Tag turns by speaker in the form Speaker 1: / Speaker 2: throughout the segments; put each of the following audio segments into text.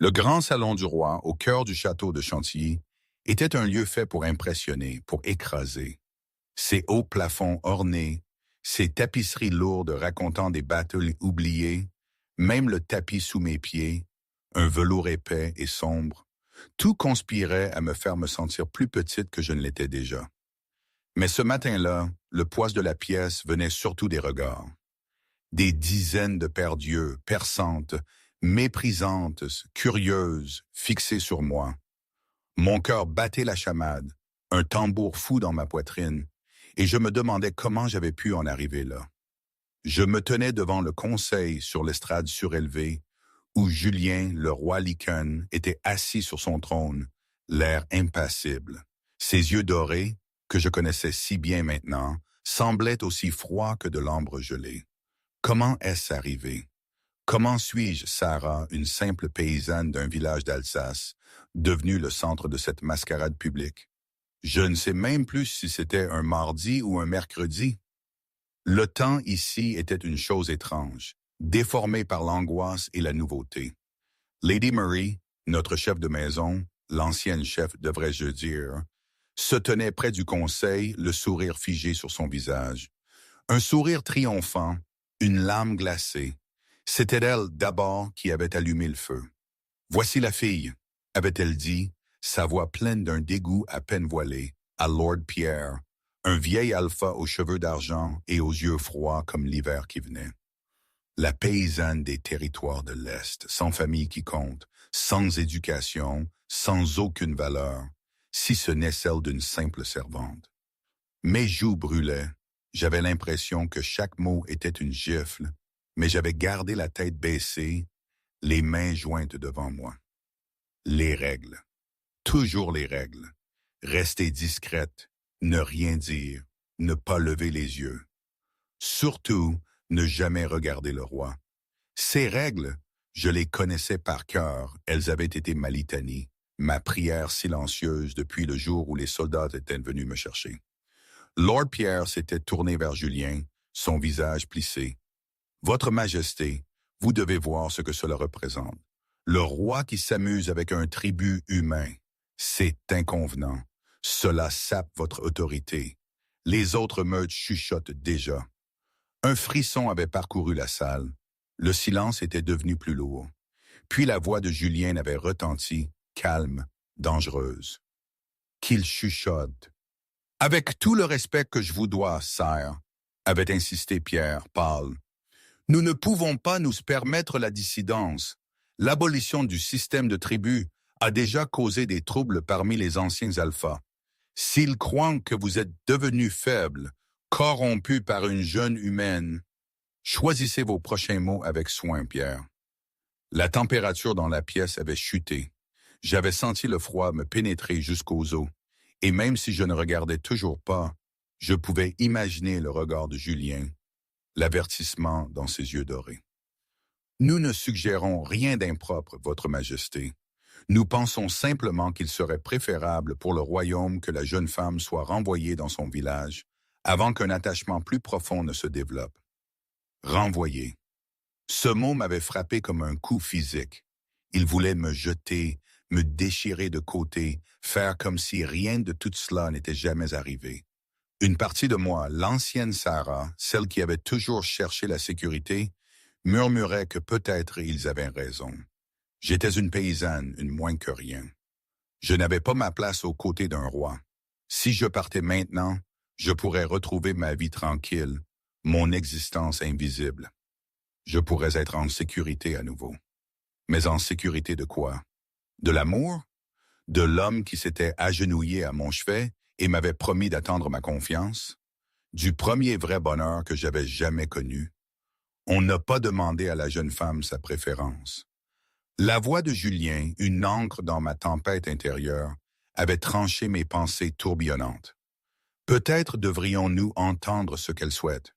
Speaker 1: Le grand salon du roi, au cœur du château de Chantilly, était un lieu fait pour impressionner, pour écraser. Ses hauts plafonds ornés, ses tapisseries lourdes racontant des batailles oubliées, même le tapis sous mes pieds, un velours épais et sombre, tout conspirait à me faire me sentir plus petite que je ne l'étais déjà. Mais ce matin-là, le poids de la pièce venait surtout des regards. Des dizaines de paires d'yeux, perçantes, méprisantes, curieuses, fixées sur moi. Mon cœur battait la chamade, un tambour fou dans ma poitrine, et je me demandais comment j'avais pu en arriver là. Je me tenais devant le conseil sur l'estrade surélevée, où Julien, le roi Lycaon, était assis sur son trône, l'air impassible. Ses yeux dorés, que je connaissais si bien maintenant, semblaient aussi froids que de l'ambre gelé. Comment est-ce arrivé? Comment suis-je, Sarah, une simple paysanne d'un village d'Alsace, devenue le centre de cette mascarade publique? Je ne sais même plus si c'était un mardi ou un mercredi. Le temps ici était une chose étrange, déformé par l'angoisse et la nouveauté. Lady Murray, notre chef de maison, l'ancienne chef devrais-je dire, se tenait près du conseil, le sourire figé sur son visage. Un sourire triomphant, une lame glacée. C'était elle d'abord qui avait allumé le feu. Voici la fille, avait-elle dit, sa voix pleine d'un dégoût à peine voilé, à Lord Pierre, un vieil alpha aux cheveux d'argent et aux yeux froids comme l'hiver qui venait. La paysanne des territoires de l'Est, sans famille qui compte, sans éducation, sans aucune valeur, si ce n'est celle d'une simple servante. Mes joues brûlaient. J'avais l'impression que chaque mot était une gifle, mais j'avais gardé la tête baissée, les mains jointes devant moi. Les règles. Toujours les règles. Rester discrète, ne rien dire, ne pas lever les yeux. Surtout, ne jamais regarder le roi. Ces règles, je les connaissais par cœur, elles avaient été ma litanie, ma prière silencieuse depuis le jour où les soldats étaient venus me chercher. Lord Pierre s'était tourné vers Julien, son visage plissé. « Votre Majesté, vous devez voir ce que cela représente. Le roi qui s'amuse avec un tribut humain, c'est inconvenant. Cela sape votre autorité. Les autres meutes chuchotent déjà. » Un frisson avait parcouru la salle. Le silence était devenu plus lourd. Puis la voix de Julien avait retenti, calme, dangereuse. « Qu'il chuchote. » « Avec tout le respect que je vous dois, sire, » avait insisté Pierre, pâle. « Nous ne pouvons pas nous permettre la dissidence. L'abolition du système de tribus a déjà causé des troubles parmi les anciens alphas. S'ils croient que vous êtes devenu faible, corrompu par une jeune humaine, choisissez vos prochains mots avec soin, Pierre. » La température dans la pièce avait chuté. J'avais senti le froid me pénétrer jusqu'aux os. Et même si je ne regardais toujours pas, je pouvais imaginer le regard de Julien, l'avertissement dans ses yeux dorés. « Nous ne suggérons rien d'impropre, Votre Majesté. Nous pensons simplement qu'il serait préférable pour le royaume que la jeune femme soit renvoyée dans son village avant qu'un attachement plus profond ne se développe. » Renvoyer. Ce mot m'avait frappé comme un coup physique. Il voulait me jeter, me déchirer de côté, faire comme si rien de tout cela n'était jamais arrivé. Une partie de moi, l'ancienne Sarah, celle qui avait toujours cherché la sécurité, murmurait que peut-être ils avaient raison. J'étais une paysanne, une moins que rien. Je n'avais pas ma place aux côtés d'un roi. Si je partais maintenant, je pourrais retrouver ma vie tranquille, mon existence invisible. Je pourrais être en sécurité à nouveau. Mais en sécurité de quoi? De l'amour? De l'homme qui s'était agenouillé à mon chevet et m'avait promis d'attendre ma confiance? Du premier vrai bonheur que j'avais jamais connu? On n'a pas demandé à la jeune femme sa préférence. La voix de Julien, une ancre dans ma tempête intérieure, avait tranché mes pensées tourbillonnantes. Peut-être devrions-nous entendre ce qu'elle souhaite.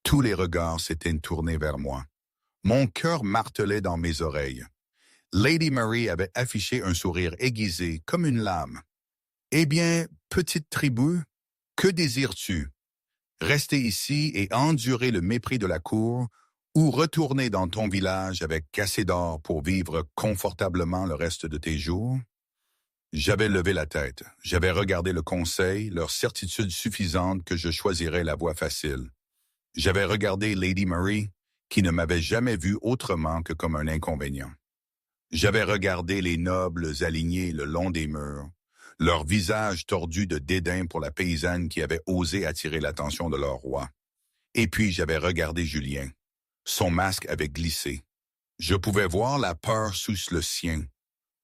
Speaker 1: Tous les regards s'étaient tournés vers moi. Mon cœur martelait dans mes oreilles. Lady Murray avait affiché un sourire aiguisé comme une lame. « Eh bien, petite tribu, que désires-tu? Rester ici et endurer le mépris de la cour Ou retourner dans ton village avec assez d'or pour vivre confortablement le reste de tes jours? J'avais levé la tête. J'avais regardé le conseil, leur certitude suffisante que je choisirais la voie facile. J'avais regardé Lady Murray, qui ne m'avait jamais vu autrement que comme un inconvénient. J'avais regardé les nobles alignés le long des murs, leur visage tordu de dédain pour la paysanne qui avait osé attirer l'attention de leur roi. Et puis j'avais regardé Julien. Son masque avait glissé. Je pouvais voir la peur sous le sien.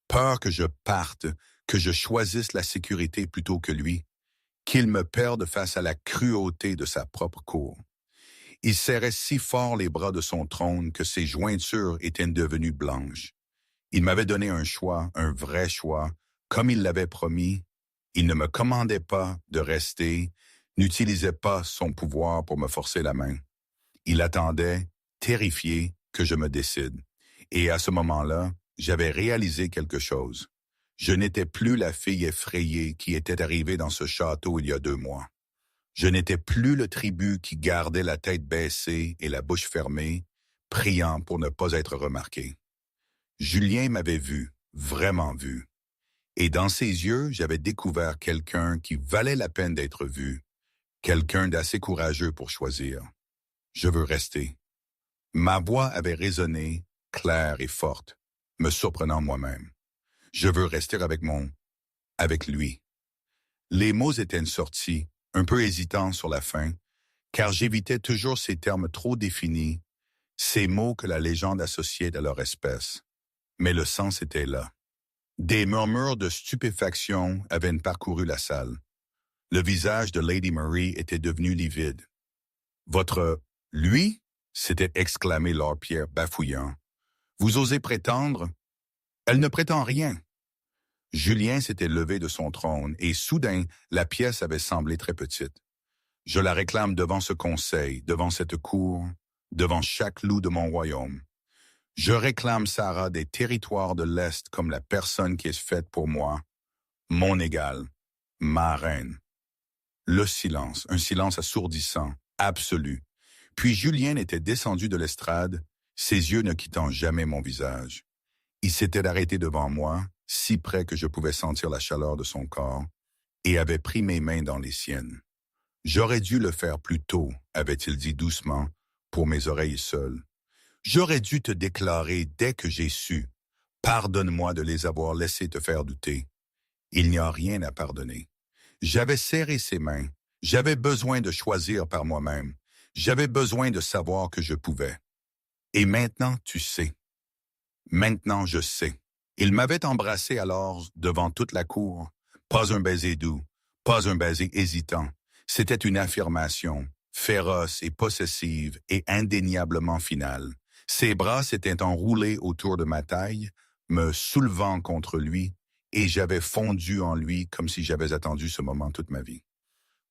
Speaker 1: Peur que je parte, que je choisisse la sécurité plutôt que lui, qu'il me perde face à la cruauté de sa propre cour. Il serrait si fort les bras de son trône que ses jointures étaient devenues blanches. Il m'avait donné un choix, un vrai choix, comme il l'avait promis. Il ne me commandait pas de rester, n'utilisait pas son pouvoir pour me forcer la main. Il attendait, terrifié, que je me décide. Et à ce moment-là, j'avais réalisé quelque chose. Je n'étais plus la fille effrayée qui était arrivée dans ce château il y a 2 mois. Je n'étais plus le tribut qui gardait la tête baissée et la bouche fermée, priant pour ne pas être remarqué. Julien m'avait vu, vraiment vu. Et dans ses yeux, j'avais découvert quelqu'un qui valait la peine d'être vu, quelqu'un d'assez courageux pour choisir. Je veux rester. Ma voix avait résonné, claire et forte, me surprenant moi-même. Je veux rester avec lui. Les mots étaient sortis, un peu hésitants sur la fin, car j'évitais toujours ces termes trop définis, ces mots que la légende associait à leur espèce. Mais le sens était là. Des murmures de stupéfaction avaient parcouru la salle. Le visage de Lady Murray était devenu livide. « Lui ?» s'était exclamé Lord Pierre bafouillant. « Vous osez prétendre? » « Elle ne prétend rien. » Julien s'était levé de son trône et soudain, la pièce avait semblé très petite. Je la réclame devant ce conseil, devant cette cour, devant chaque loup de mon royaume. Je réclame Sarah des territoires de l'Est comme la personne qui est faite pour moi, mon égale, ma reine. Le silence, un silence assourdissant, absolu. Puis Julien était descendu de l'estrade, ses yeux ne quittant jamais mon visage. Il s'était arrêté devant moi, si près que je pouvais sentir la chaleur de son corps, et avait pris mes mains dans les siennes. J'aurais dû le faire plus tôt, avait-il dit doucement, pour mes oreilles seules. J'aurais dû te déclarer dès que j'ai su. Pardonne-moi de les avoir laissés te faire douter. Il n'y a rien à pardonner. J'avais serré ses mains. J'avais besoin de choisir par moi-même. J'avais besoin de savoir que je pouvais. Et maintenant, tu sais. Maintenant, je sais. Il m'avait embrassé alors devant toute la cour. Pas un baiser doux, pas un baiser hésitant. C'était une affirmation, féroce et possessive et indéniablement finale. Ses bras s'étaient enroulés autour de ma taille, me soulevant contre lui, et j'avais fondu en lui comme si j'avais attendu ce moment toute ma vie.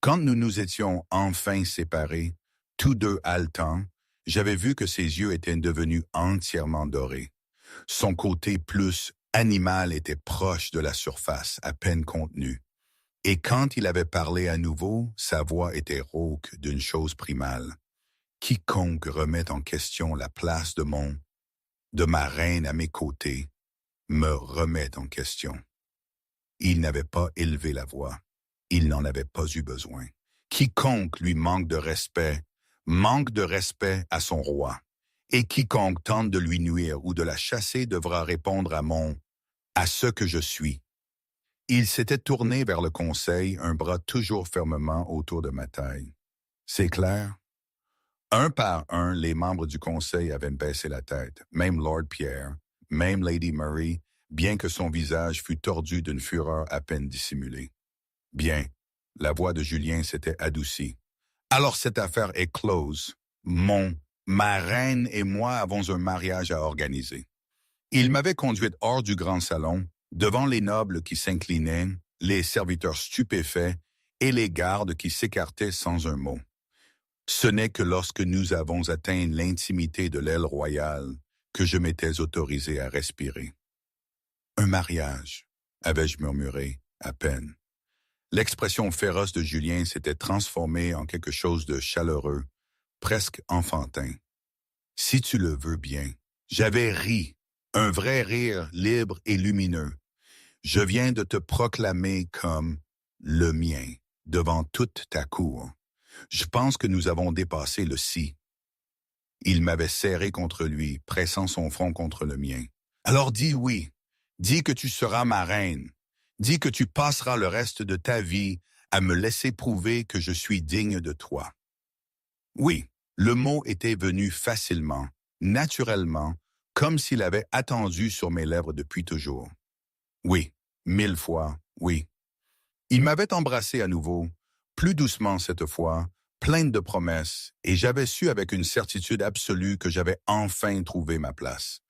Speaker 1: Quand nous nous étions enfin séparés, tous deux haletants, j'avais vu que ses yeux étaient devenus entièrement dorés. Son côté plus animal était proche de la surface, à peine contenue. Et quand il avait parlé à nouveau, sa voix était rauque d'une chose primale. Quiconque remet en question la place de ma reine à mes côtés, me remet en question. Il n'avait pas élevé la voix. Il n'en avait pas eu besoin. Quiconque lui manque de respect à son roi. Et quiconque tente de lui nuire ou de la chasser devra répondre à ce que je suis. Il s'était tourné vers le conseil, un bras toujours fermement autour de ma taille. C'est clair? Un par un, les membres du conseil avaient baissé la tête, même Lord Pierre, même Lady Murray, bien que son visage fût tordu d'une fureur à peine dissimulée. Bien, la voix de Julien s'était adoucie. Alors cette affaire est close. Ma reine et moi avons un mariage à organiser. Il m'avait conduite hors du grand salon, devant les nobles qui s'inclinaient, les serviteurs stupéfaits et les gardes qui s'écartaient sans un mot. Ce n'est que lorsque nous avons atteint l'intimité de l'aile royale que je m'étais autorisé à respirer. Un mariage, avais-je murmuré, à peine. L'expression féroce de Julien s'était transformée en quelque chose de chaleureux, presque enfantin. Si tu le veux bien. J'avais ri, un vrai rire libre et lumineux. Je viens de te proclamer comme le mien devant toute ta cour. Je pense que nous avons dépassé le si. Il m'avait serré contre lui, pressant son front contre le mien. Alors dis oui, dis que tu seras ma reine, dis que tu passeras le reste de ta vie à me laisser prouver que je suis digne de toi. Oui, le mot était venu facilement, naturellement, comme s'il avait attendu sur mes lèvres depuis toujours. Oui, 1000 fois, oui. Il m'avait embrassé à nouveau, plus doucement cette fois, pleine de promesses, et j'avais su avec une certitude absolue que j'avais enfin trouvé ma place.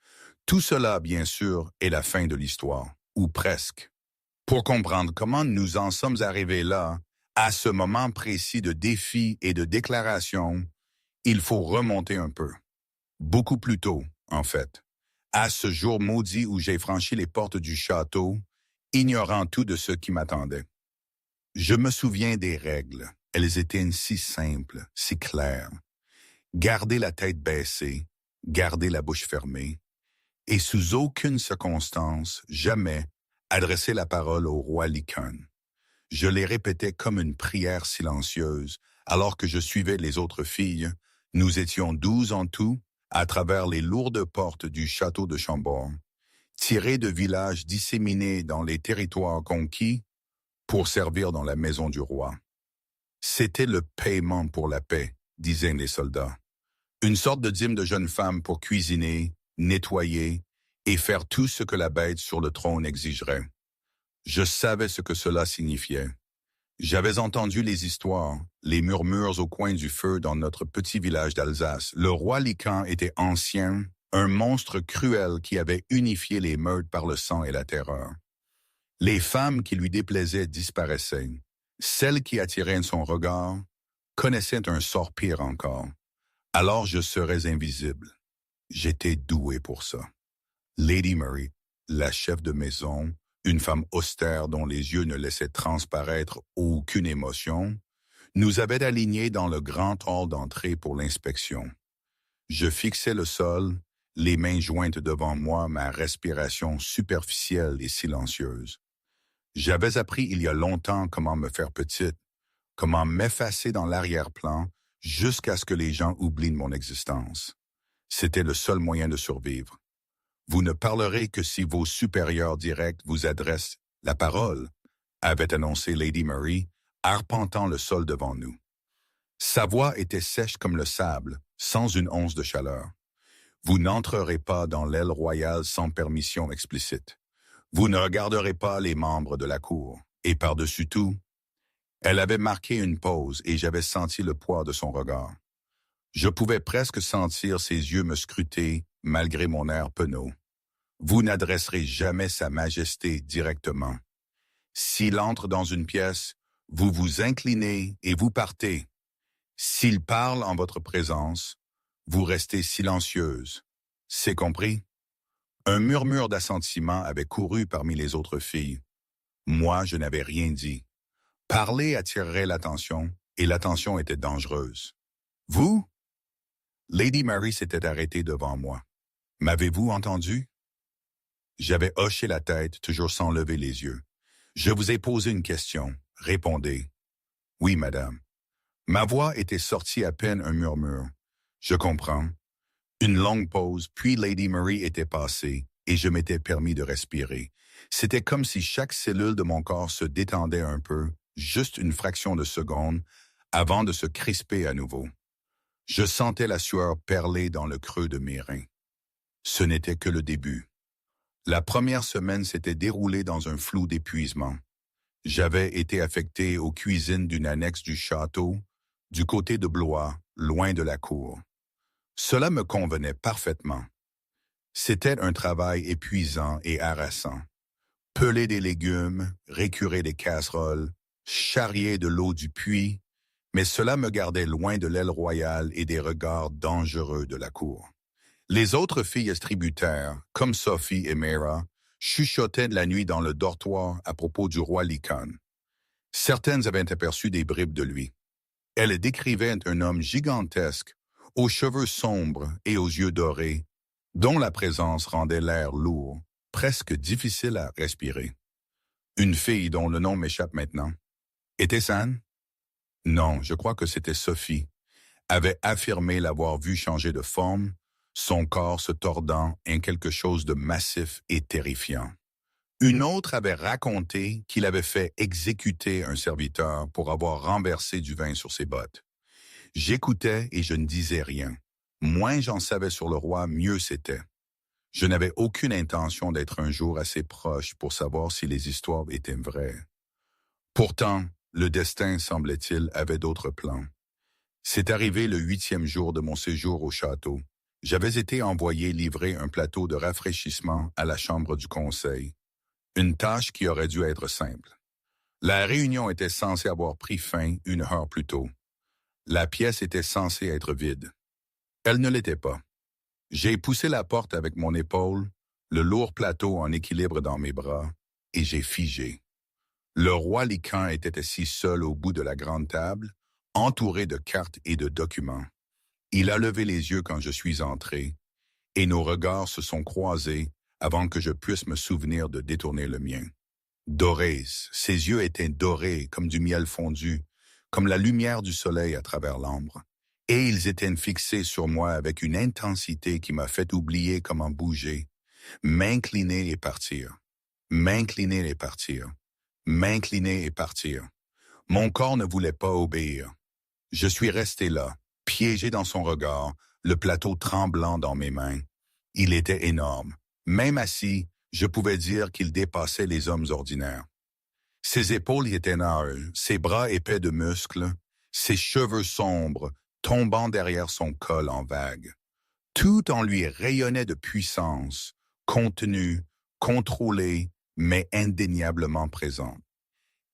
Speaker 1: Tout cela, bien sûr, est la fin de l'histoire, ou presque. Pour comprendre comment nous en sommes arrivés là, à ce moment précis de défi et de déclaration, il faut remonter un peu. Beaucoup plus tôt, en fait. À ce jour maudit où j'ai franchi les portes du château, ignorant tout de ce qui m'attendait. Je me souviens des règles. Elles étaient si simples, si claires. Garder la tête baissée, garder la bouche fermée, et sous aucune circonstance, jamais, adresser la parole au roi Lycaon. Je les répétais comme une prière silencieuse, alors que je suivais les autres filles. Nous étions 12 en tout, à travers les lourdes portes du château de Chambord, tirés de villages disséminés dans les territoires conquis pour servir dans la maison du roi. C'était le paiement pour la paix, disaient les soldats. Une sorte de dîme de jeunes femmes pour cuisiner, nettoyer et faire tout ce que la bête sur le trône exigerait. Je savais ce que cela signifiait. J'avais entendu les histoires, les murmures au coin du feu dans notre petit village d'Alsace. Le roi Lycaon était ancien, un monstre cruel qui avait unifié les meutes par le sang et la terreur. Les femmes qui lui déplaisaient disparaissaient. Celles qui attiraient son regard connaissaient un sort pire encore. Alors je serais invisible. J'étais doué pour ça. Lady Mary, la chef de maison, une femme austère dont les yeux ne laissaient transparaître aucune émotion, nous avait alignés dans le grand hall d'entrée pour l'inspection. Je fixais le sol, les mains jointes devant moi, ma respiration superficielle et silencieuse. J'avais appris il y a longtemps comment me faire petite, comment m'effacer dans l'arrière-plan jusqu'à ce que les gens oublient mon existence. C'était le seul moyen de survivre. Vous ne parlerez que si vos supérieurs directs vous adressent la parole, avait annoncé Lady Mary, arpentant le sol devant nous. Sa voix était sèche comme le sable, sans une once de chaleur. Vous n'entrerez pas dans l'aile royale sans permission explicite. Vous ne regarderez pas les membres de la cour. Et par-dessus tout, elle avait marqué une pause et j'avais senti le poids de son regard. Je pouvais presque sentir ses yeux me scruter malgré mon air penaud. Vous n'adresserez jamais Sa Majesté directement. S'il entre dans une pièce, vous vous inclinez et vous partez. S'il parle en votre présence, vous restez silencieuse. C'est compris? Un murmure d'assentiment avait couru parmi les autres filles. Moi, je n'avais rien dit. Parler attirerait l'attention, et l'attention était dangereuse. Vous? Lady Mary s'était arrêtée devant moi. M'avez-vous entendu? J'avais hoché la tête, toujours sans lever les yeux. Je vous ai posé une question. Répondez. Oui, madame. Ma voix était sortie à peine un murmure. Je comprends. Une longue pause, puis Lady Mary était passée, et je m'étais permis de respirer. C'était comme si chaque cellule de mon corps se détendait un peu, juste une fraction de seconde, avant de se crisper à nouveau. Je sentais la sueur perler dans le creux de mes reins. Ce n'était que le début. La première semaine s'était déroulée dans un flou d'épuisement. J'avais été affecté aux cuisines d'une annexe du château, du côté de Blois, loin de la cour. Cela me convenait parfaitement. C'était un travail épuisant et harassant. Peler des légumes, récurer des casseroles, charrier de l'eau du puits, mais cela me gardait loin de l'aile royale et des regards dangereux de la cour. Les autres filles tributaires, comme Sophie et Mera, chuchotaient de la nuit dans le dortoir à propos du roi Lycaon. Certaines avaient aperçu des bribes de lui. Elles décrivaient un homme gigantesque, aux cheveux sombres et aux yeux dorés, dont la présence rendait l'air lourd, presque difficile à respirer. Une fille dont le nom m'échappe maintenant. Était-ce Anne? Non, je crois que c'était Sophie. Avait affirmé l'avoir vue changer de forme, son corps se tordant en quelque chose de massif et terrifiant. Une autre avait raconté qu'il avait fait exécuter un serviteur pour avoir renversé du vin sur ses bottes. J'écoutais et je ne disais rien. Moins j'en savais sur le roi, mieux c'était. Je n'avais aucune intention d'être un jour assez proche pour savoir si les histoires étaient vraies. Pourtant, le destin, semblait-il, avait d'autres plans. C'est arrivé le 8e jour de mon séjour au château. J'avais été envoyé livrer un plateau de rafraîchissement à la chambre du conseil. Une tâche qui aurait dû être simple. La réunion était censée avoir pris fin 1 heure plus tôt. La pièce était censée être vide. Elle ne l'était pas. J'ai poussé la porte avec mon épaule, le lourd plateau en équilibre dans mes bras, et j'ai figé. Le roi Lycan était assis seul au bout de la grande table, entouré de cartes et de documents. Il a levé les yeux quand je suis entré, et nos regards se sont croisés avant que je puisse me souvenir de détourner le mien. Dorés, ses yeux étaient dorés comme du miel fondu, comme la lumière du soleil à travers l'ambre. Et ils étaient fixés sur moi avec une intensité qui m'a fait oublier comment bouger, m'incliner et partir, m'incliner et partir, m'incliner et partir. Mon corps ne voulait pas obéir. Je suis resté là, piégé dans son regard, le plateau tremblant dans mes mains. Il était énorme. Même assis, je pouvais dire qu'il dépassait les hommes ordinaires. Ses épaules étaient énormes, ses bras épais de muscles, ses cheveux sombres, tombant derrière son col en vagues. Tout en lui rayonnait de puissance, contenu, contrôlé, mais indéniablement présent.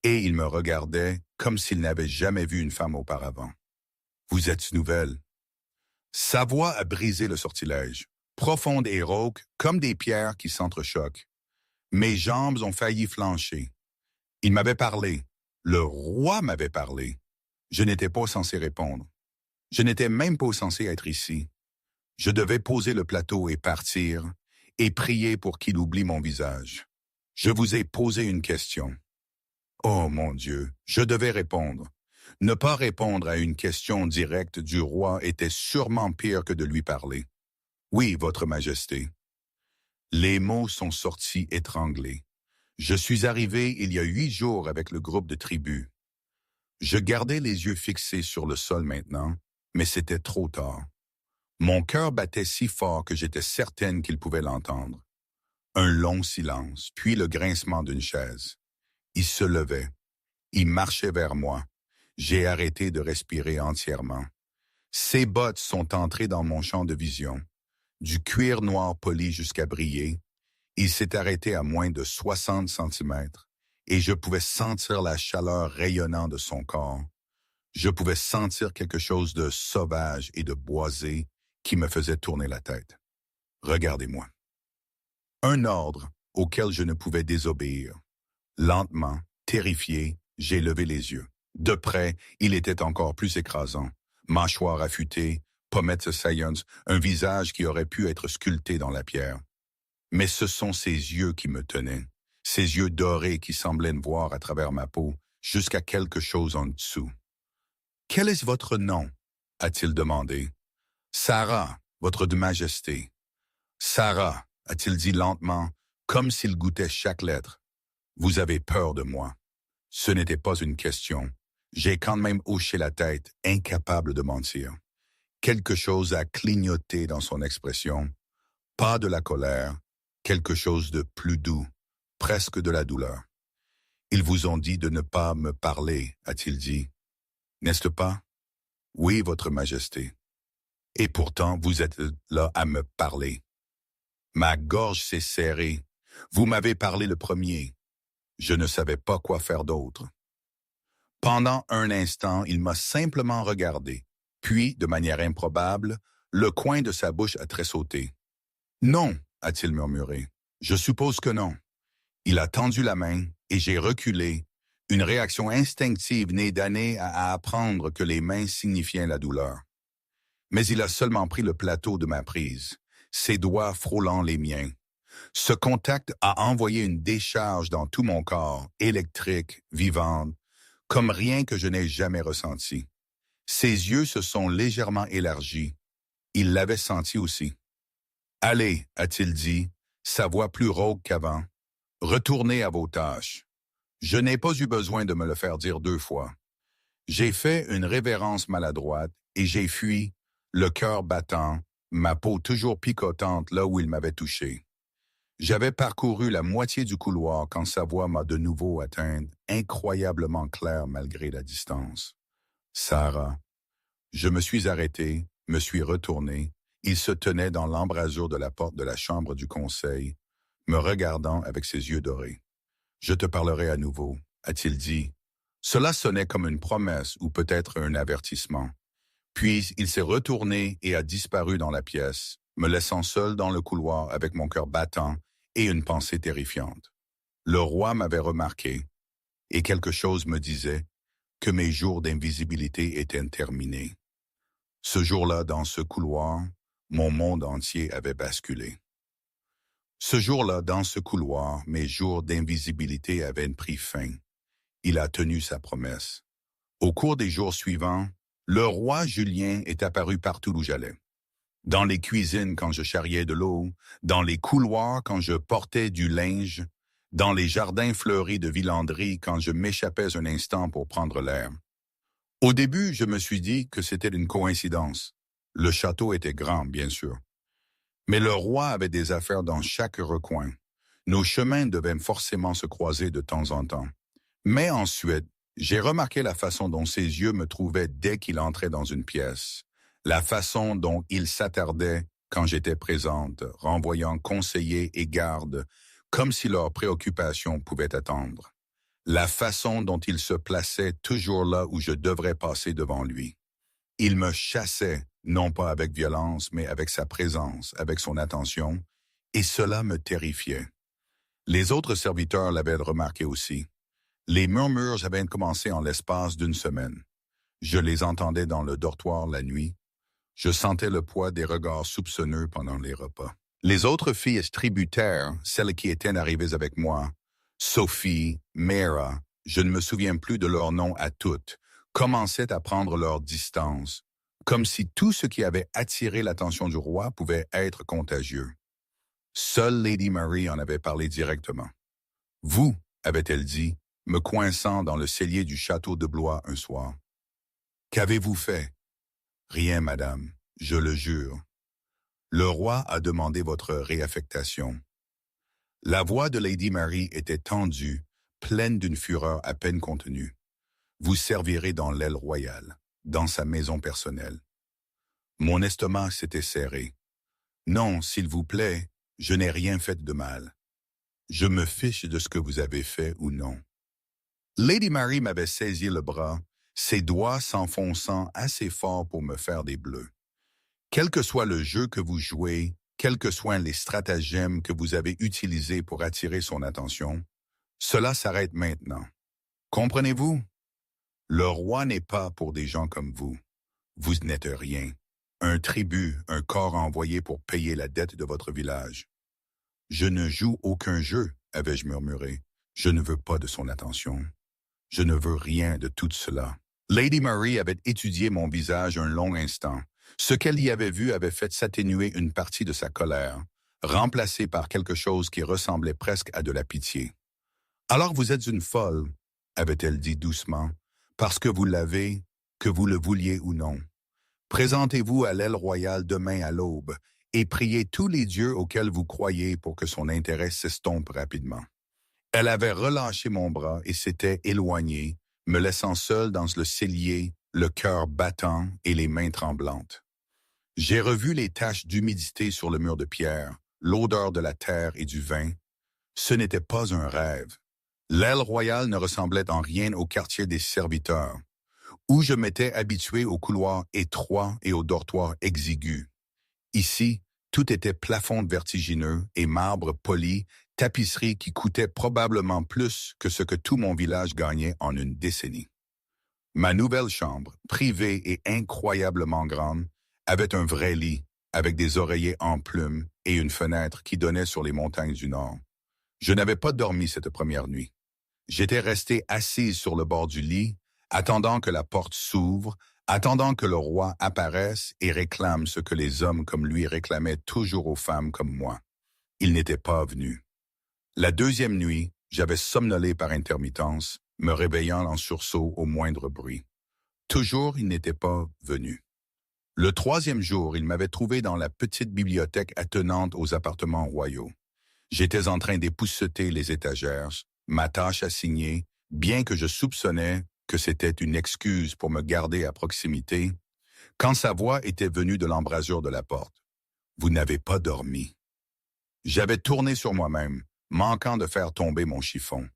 Speaker 1: Et il me regardait comme s'il n'avait jamais vu une femme auparavant. « Vous êtes nouvelle. » Sa voix a brisé le sortilège, profonde et rauque comme des pierres qui s'entrechoquent. Mes jambes ont failli flancher. Il m'avait parlé. Le roi m'avait parlé. Je n'étais pas censé répondre. Je n'étais même pas censé être ici. Je devais poser le plateau et partir, et prier pour qu'il oublie mon visage. Je vous ai posé une question. Oh mon Dieu, je devais répondre. Ne pas répondre à une question directe du roi était sûrement pire que de lui parler. Oui, Votre Majesté. Les mots sont sortis étranglés. Je suis arrivé il y a 8 jours avec le groupe de tribus. Je gardais les yeux fixés sur le sol maintenant, mais c'était trop tard. Mon cœur battait si fort que j'étais certaine qu'il pouvait l'entendre. Un long silence, puis le grincement d'une chaise. Il se levait. Il marchait vers moi. J'ai arrêté de respirer entièrement. Ses bottes sont entrées dans mon champ de vision. Du cuir noir poli jusqu'à briller, il s'est arrêté à moins de 60 centimètres et je pouvais sentir la chaleur rayonnant de son corps. Je pouvais sentir quelque chose de sauvage et de boisé qui me faisait tourner la tête. Regardez-moi. Un ordre auquel je ne pouvais désobéir. Lentement, terrifié, j'ai levé les yeux. De près, il était encore plus écrasant. Mâchoire affûtée, pommettes saillantes, un visage qui aurait pu être sculpté dans la pierre. Mais ce sont ses yeux qui me tenaient, ses yeux dorés qui semblaient me voir à travers ma peau, jusqu'à quelque chose en dessous. « Quel est votre nom ?» a-t-il demandé. « Sarah, votre majesté. »« Sarah » a-t-il dit lentement, comme s'il goûtait chaque lettre. « Vous avez peur de moi. » Ce n'était pas une question. J'ai quand même hoché la tête, incapable de mentir. Quelque chose a clignoté dans son expression. Pas de la colère, quelque chose de plus doux, presque de la douleur. « Ils vous ont dit de ne pas me parler, a-t-il dit. N'est-ce pas? Oui, Votre Majesté. Et pourtant, vous êtes là à me parler. Ma gorge s'est serrée. Vous m'avez parlé le premier. Je ne savais pas quoi faire d'autre. Pendant un instant, il m'a simplement regardé. Puis, de manière improbable, le coin de sa bouche a tressauté. « Non, a-t-il murmuré. Je suppose que non. » Il a tendu la main et j'ai reculé, une réaction instinctive née d'années à apprendre que les mains signifiaient la douleur. Mais il a seulement pris le plateau de ma prise, ses doigts frôlant les miens. Ce contact a envoyé une décharge dans tout mon corps, électrique, vivante, comme rien que je n'ai jamais ressenti. Ses yeux se sont légèrement élargis. Il l'avait senti aussi. « Allez, a-t-il dit, sa voix plus rauque qu'avant. Retournez à vos tâches. » Je n'ai pas eu besoin de me le faire dire 2 fois. J'ai fait une révérence maladroite et j'ai fui, le cœur battant, ma peau toujours picotante là où il m'avait touché. J'avais parcouru la moitié du couloir quand sa voix m'a de nouveau atteint, incroyablement claire malgré la distance. « Sarah. » Je me suis arrêté, me suis retourné. Il se tenait dans l'embrasure de la porte de la chambre du conseil, me regardant avec ses yeux dorés. « Je te parlerai à nouveau, » a-t-il dit. Cela sonnait comme une promesse ou peut-être un avertissement. Puis il s'est retourné et a disparu dans la pièce, me laissant seul dans le couloir avec mon cœur battant et une pensée terrifiante. Le roi m'avait remarqué, et quelque chose me disait que mes jours d'invisibilité étaient terminés. Ce jour-là, dans ce couloir, mon monde entier avait basculé. Ce jour-là, dans ce couloir, mes jours d'invisibilité avaient pris fin. Il a tenu sa promesse. Au cours des jours suivants, le roi Julien est apparu partout où j'allais. Dans les cuisines quand je charriais de l'eau, dans les couloirs quand je portais du linge, dans les jardins fleuris de Villandry quand je m'échappais un instant pour prendre l'air. Au début, je me suis dit que c'était une coïncidence. Le château était grand, bien sûr. Mais le roi avait des affaires dans chaque recoin. Nos chemins devaient forcément se croiser de temps en temps. Mais ensuite, j'ai remarqué la façon dont ses yeux me trouvaient dès qu'il entrait dans une pièce, la façon dont il s'attardait quand j'étais présente, renvoyant conseillers et gardes, comme si leurs préoccupations pouvaient attendre. La façon dont il se plaçait toujours là où je devrais passer devant lui. Il me chassait, non pas avec violence, mais avec sa présence, avec son attention, et cela me terrifiait. Les autres serviteurs l'avaient remarqué aussi. Les murmures avaient commencé en l'espace d'une semaine. Je les entendais dans le dortoir la nuit. Je sentais le poids des regards soupçonneux pendant les repas. Les autres filles tributaires, celles qui étaient arrivées avec moi, Sophie, Mara, je ne me souviens plus de leur nom à toutes, commençaient à prendre leur distance, comme si tout ce qui avait attiré l'attention du roi pouvait être contagieux. Seule Lady Mary en avait parlé directement. « Vous, » avait-elle dit, me coinçant dans le cellier du château de Blois un soir. « Qu'avez-vous fait? »« Rien, madame, je le jure. Le roi a demandé votre réaffectation. » La voix de Lady Mary était tendue, pleine d'une fureur à peine contenue. « Vous servirez dans l'aile royale, dans sa maison personnelle. » Mon estomac s'était serré. « Non, s'il vous plaît, je n'ai rien fait de mal. Je me fiche de ce que vous avez fait ou non. » Lady Mary m'avait saisi le bras, ses doigts s'enfonçant assez fort pour me faire des bleus. « Quel que soit le jeu que vous jouez, quels que soient les stratagèmes que vous avez utilisés pour attirer son attention, cela s'arrête maintenant. Comprenez-vous? Le roi n'est pas pour des gens comme vous. Vous n'êtes rien. Un tribut, un corps envoyé pour payer la dette de votre village. Je ne joue aucun jeu, avais-je murmuré. Je ne veux pas de son attention. Je ne veux rien de tout cela. Lady Mary avait étudié mon visage un long instant. Ce qu'elle y avait vu avait fait s'atténuer une partie de sa colère, remplacée par quelque chose qui ressemblait presque à de la pitié. « Alors vous êtes une folle, » avait-elle dit doucement, « parce que vous l'avez, que vous le vouliez ou non. Présentez-vous à l'aile royale demain à l'aube et priez tous les dieux auxquels vous croyez pour que son intérêt s'estompe rapidement. » Elle avait relâché mon bras et s'était éloignée, me laissant seul dans le cellier, le cœur battant et les mains tremblantes. J'ai revu les taches d'humidité sur le mur de pierre, l'odeur de la terre et du vin. Ce n'était pas un rêve. L'aile royale ne ressemblait en rien au quartier des serviteurs, où je m'étais habitué aux couloirs étroits et aux dortoirs exigus. Ici, tout était plafond vertigineux et marbre poli, tapisserie qui coûtait probablement plus que ce que tout mon village gagnait en une décennie. Ma nouvelle chambre, privée et incroyablement grande, avait un vrai lit, avec des oreillers en plumes et une fenêtre qui donnait sur les montagnes du Nord. Je n'avais pas dormi cette première nuit. J'étais resté assise sur le bord du lit, attendant que la porte s'ouvre, attendant que le roi apparaisse et réclame ce que les hommes comme lui réclamaient toujours aux femmes comme moi. Il n'était pas venu. La deuxième nuit, j'avais somnolé par intermittence, me réveillant en sursaut au moindre bruit. Toujours, il n'était pas venu. Le troisième jour, il m'avait trouvé dans la petite bibliothèque attenante aux appartements royaux. J'étais en train d'épousseter les étagères, ma tâche assignée, bien que je soupçonnais que c'était une excuse pour me garder à proximité, quand sa voix était venue de l'embrasure de la porte. « Vous n'avez pas dormi. » J'avais tourné sur moi-même, manquant de faire tomber mon chiffon.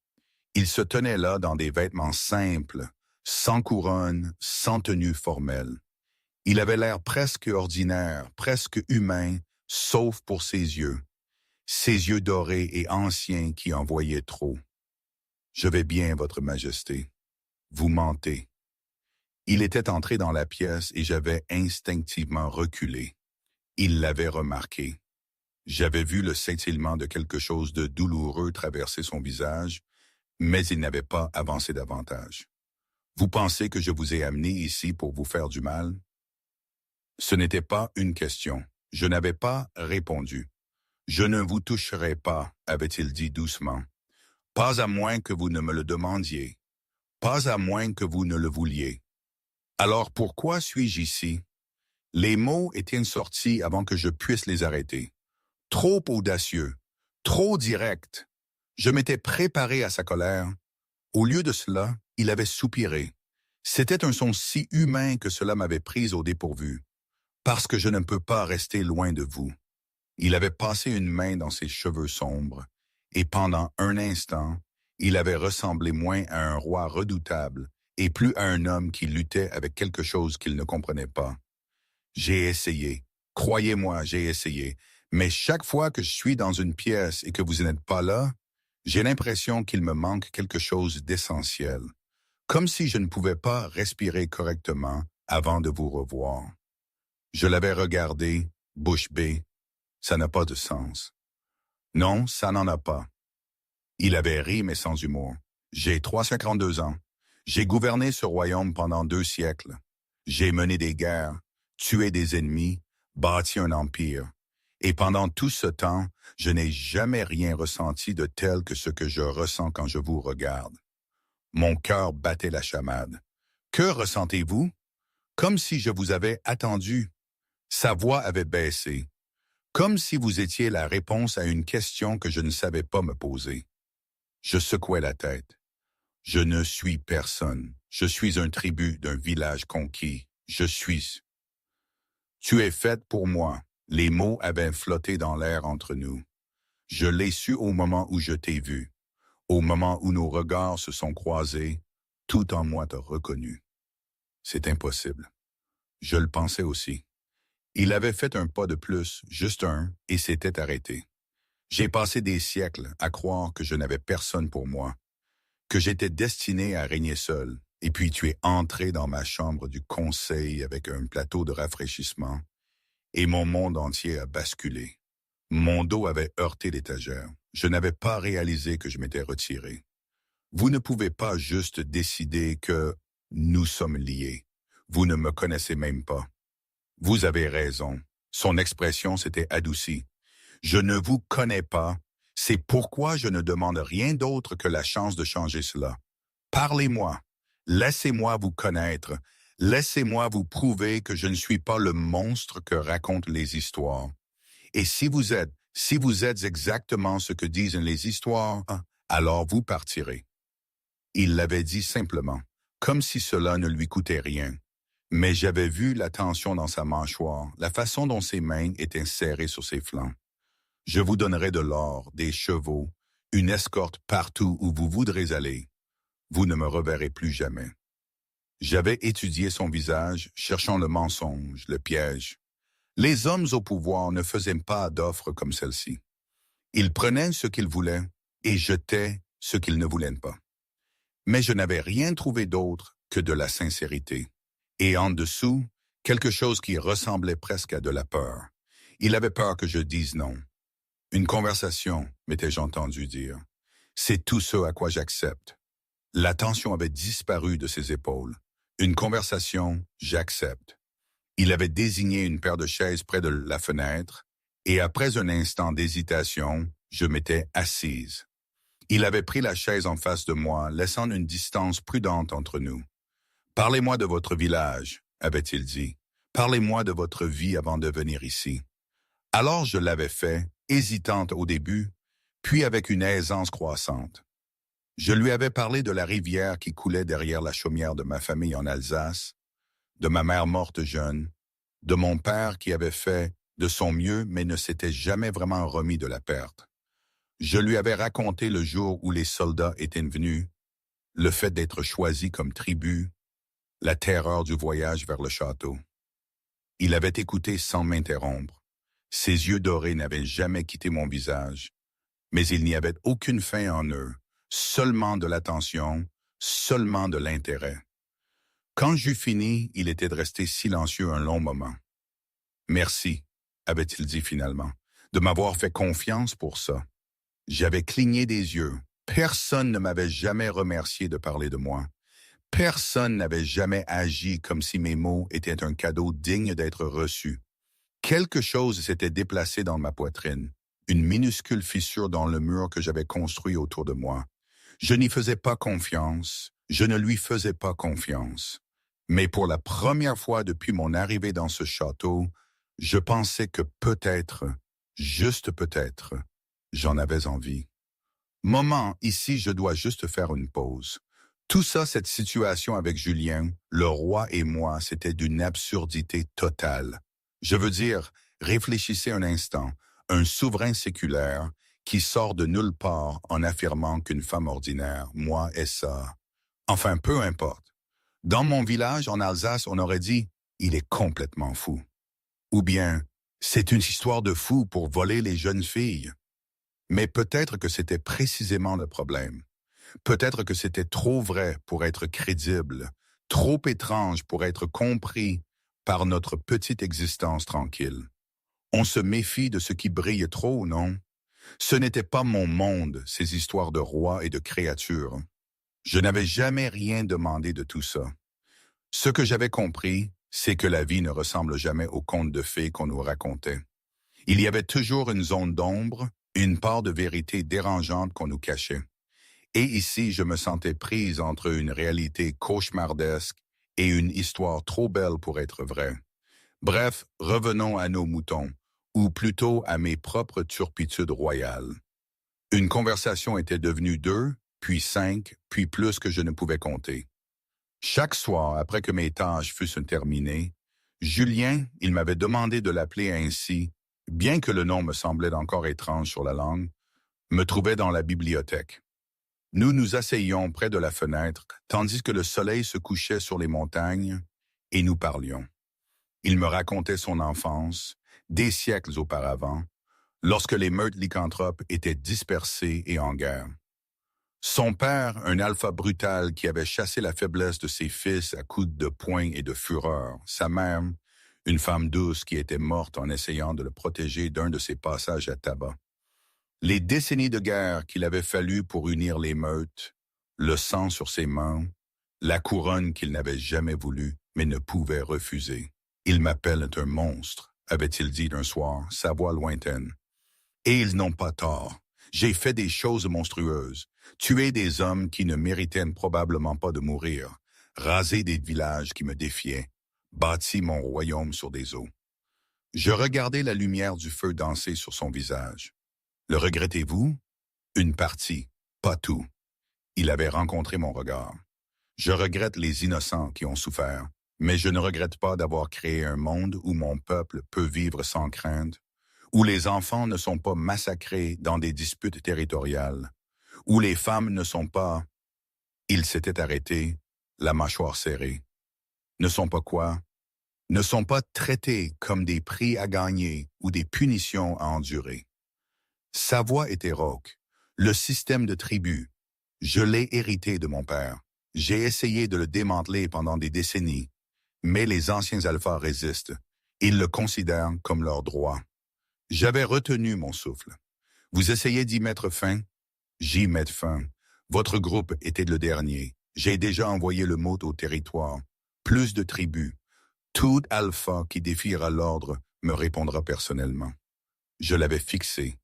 Speaker 1: Il se tenait là dans des vêtements simples, sans couronne, sans tenue formelle. Il avait l'air presque ordinaire, presque humain, sauf pour ses yeux dorés et anciens qui en voyaient trop. « Je vais bien, Votre Majesté. » « Vous mentez. » Il était entré dans la pièce et j'avais instinctivement reculé. Il l'avait remarqué. J'avais vu le scintillement de quelque chose de douloureux traverser son visage, mais il n'avait pas avancé davantage. « Vous pensez que je vous ai amené ici pour vous faire du mal? » Ce n'était pas une question. Je n'avais pas répondu. « Je ne vous toucherai pas, avait-il dit doucement. Pas à moins que vous ne me le demandiez. Pas à moins que vous ne le vouliez. Alors pourquoi suis-je ici? » Les mots étaient sortis avant que je puisse les arrêter. Trop audacieux, trop direct. Je m'étais préparé à sa colère. Au lieu de cela, il avait soupiré. C'était un son si humain que cela m'avait prise au dépourvu. « Parce que je ne peux pas rester loin de vous. » Il avait passé une main dans ses cheveux sombres, et pendant un instant, il avait ressemblé moins à un roi redoutable et plus à un homme qui luttait avec quelque chose qu'il ne comprenait pas. J'ai essayé, croyez-moi, j'ai essayé, mais chaque fois que je suis dans une pièce et que vous n'êtes pas là, j'ai l'impression qu'il me manque quelque chose d'essentiel, comme si je ne pouvais pas respirer correctement avant de vous revoir. Je l'avais regardé, bouche bée. Ça n'a pas de sens. Non, ça n'en a pas. Il avait ri, mais sans humour. J'ai 352 ans. J'ai gouverné ce royaume pendant 2 siècles. J'ai mené des guerres, tué des ennemis, bâti un empire. Et pendant tout ce temps, je n'ai jamais rien ressenti de tel que ce que je ressens quand je vous regarde. Mon cœur battait la chamade. Que ressentez-vous? Comme si je vous avais attendu. Sa voix avait baissé. Comme si vous étiez la réponse à une question que je ne savais pas me poser. Je secouais la tête. Je ne suis personne. Je suis un tribut d'un village conquis. Je suis. Tu es faite pour moi. Les mots avaient flotté dans l'air entre nous. Je l'ai su au moment où je t'ai vu. Au moment où nos regards se sont croisés, tout en moi t'a reconnu. C'est impossible. Je le pensais aussi. Il avait fait un pas de plus, juste un, et s'était arrêté. J'ai passé des siècles à croire que je n'avais personne pour moi, que j'étais destiné à régner seul, et puis tu es entré dans ma chambre du conseil avec un plateau de rafraîchissement, et mon monde entier a basculé. Mon dos avait heurté l'étagère. Je n'avais pas réalisé que je m'étais retiré. Vous ne pouvez pas juste décider que nous sommes liés. Vous ne me connaissez même pas. Vous avez raison. Son expression s'était adoucie. Je ne vous connais pas. C'est pourquoi je ne demande rien d'autre que la chance de changer cela. Parlez-moi. Laissez-moi vous connaître. Laissez-moi vous prouver que je ne suis pas le monstre que racontent les histoires. Et si vous êtes exactement ce que disent les histoires, alors vous partirez. Il l'avait dit simplement, comme si cela ne lui coûtait rien. Mais j'avais vu la tension dans sa mâchoire, la façon dont ses mains étaient serrées sur ses flancs. Je vous donnerai de l'or, des chevaux, une escorte partout où vous voudrez aller. Vous ne me reverrez plus jamais. J'avais étudié son visage, cherchant le mensonge, le piège. Les hommes au pouvoir ne faisaient pas d'offres comme celle-ci. Ils prenaient ce qu'ils voulaient et jetaient ce qu'ils ne voulaient pas. Mais je n'avais rien trouvé d'autre que de la sincérité. Et en dessous, quelque chose qui ressemblait presque à de la peur. Il avait peur que je dise non. Une conversation, m'étais-je entendu dire. C'est tout ce à quoi j'accepte. La tension avait disparu de ses épaules. Une conversation, j'accepte. Il avait désigné une paire de chaises près de la fenêtre, et après un instant d'hésitation, je m'étais assise. Il avait pris la chaise en face de moi, laissant une distance prudente entre nous. « Parlez-moi de votre village », avait-il dit. « Parlez-moi de votre vie avant de venir ici. » Alors je l'avais fait, hésitante au début, puis avec une aisance croissante. Je lui avais parlé de la rivière qui coulait derrière la chaumière de ma famille en Alsace, de ma mère morte jeune, de mon père qui avait fait de son mieux mais ne s'était jamais vraiment remis de la perte. Je lui avais raconté le jour où les soldats étaient venus, le fait d'être choisi comme tribu, la terreur du voyage vers le château. Il avait écouté sans m'interrompre. Ses yeux dorés n'avaient jamais quitté mon visage, mais il n'y avait aucune fin en eux, seulement de l'attention, seulement de l'intérêt. Quand j'eus fini, il était resté silencieux un long moment. « Merci », avait-il dit finalement, « de m'avoir fait confiance pour ça. » J'avais cligné des yeux. Personne ne m'avait jamais remercié de parler de moi. Personne n'avait jamais agi comme si mes mots étaient un cadeau digne d'être reçu. Quelque chose s'était déplacé dans ma poitrine, une minuscule fissure dans le mur que j'avais construit autour de moi. Je n'y faisais pas confiance, je ne lui faisais pas confiance. Mais pour la première fois depuis mon arrivée dans ce château, je pensais que peut-être, juste peut-être, j'en avais envie. Moment, ici, je dois juste faire une pause. Tout ça, cette situation avec Julien, le roi et moi, c'était d'une absurdité totale. Je veux dire, réfléchissez un instant, un souverain séculaire qui sort de nulle part en affirmant qu'une femme ordinaire, moi et ça. Enfin, peu importe. Dans mon village, en Alsace, on aurait dit « il est complètement fou ». Ou bien « c'est une histoire de fou pour voler les jeunes filles ». Mais peut-être que c'était précisément le problème. Peut-être que c'était trop vrai pour être crédible, trop étrange pour être compris par notre petite existence tranquille. On se méfie de ce qui brille trop, non? Ce n'était pas mon monde, ces histoires de rois et de créatures. Je n'avais jamais rien demandé de tout ça. Ce que j'avais compris, c'est que la vie ne ressemble jamais aux contes de fées qu'on nous racontait. Il y avait toujours une zone d'ombre, une part de vérité dérangeante qu'on nous cachait. Et ici, je me sentais prise entre une réalité cauchemardesque et une histoire trop belle pour être vraie. Bref, revenons à nos moutons, ou plutôt à mes propres turpitudes royales. Une conversation était devenue 2, puis 5, puis plus que je ne pouvais compter. Chaque soir, après que mes tâches fussent terminées, Julien, il m'avait demandé de l'appeler ainsi, bien que le nom me semblait encore étrange sur la langue, me trouvait dans la bibliothèque. Nous nous asseyions près de la fenêtre, tandis que le soleil se couchait sur les montagnes, et nous parlions. Il me racontait son enfance, des siècles auparavant, lorsque les meutes lycanthropes étaient dispersées et en guerre. Son père, un alpha brutal qui avait chassé la faiblesse de ses fils à coups de poing et de fureur. Sa mère, une femme douce qui était morte en essayant de le protéger d'un de ses passages à tabac. Les décennies de guerre qu'il avait fallu pour unir les meutes, le sang sur ses mains, la couronne qu'il n'avait jamais voulu mais ne pouvait refuser. « Ils m'appellent un monstre », avait-il dit d'un soir, sa voix lointaine. Et ils n'ont pas tort. J'ai fait des choses monstrueuses, tué des hommes qui ne méritaient probablement pas de mourir, rasé des villages qui me défiaient, bâti mon royaume sur des eaux. Je regardais la lumière du feu danser sur son visage. Le regrettez-vous? Une partie, pas tout. Il avait rencontré mon regard. Je regrette les innocents qui ont souffert, mais je ne regrette pas d'avoir créé un monde où mon peuple peut vivre sans crainte, où les enfants ne sont pas massacrés dans des disputes territoriales, où les femmes ne sont pas, il s'était arrêté, la mâchoire serrée, ne sont pas quoi? Ne sont pas traités comme des prix à gagner ou des punitions à endurer. Sa voix était rauque, le système de tribu. Je l'ai hérité de mon père. J'ai essayé de le démanteler pendant des décennies, Mais les anciens alphas résistent. Ils le considèrent comme leur droit. J'avais retenu mon souffle. Vous essayez d'y mettre fin? J'y mets fin. Votre groupe était le dernier. J'ai déjà envoyé le mot au territoire. Plus de tribus. Tout alpha qui défiera l'ordre me répondra personnellement. Je l'avais fixé.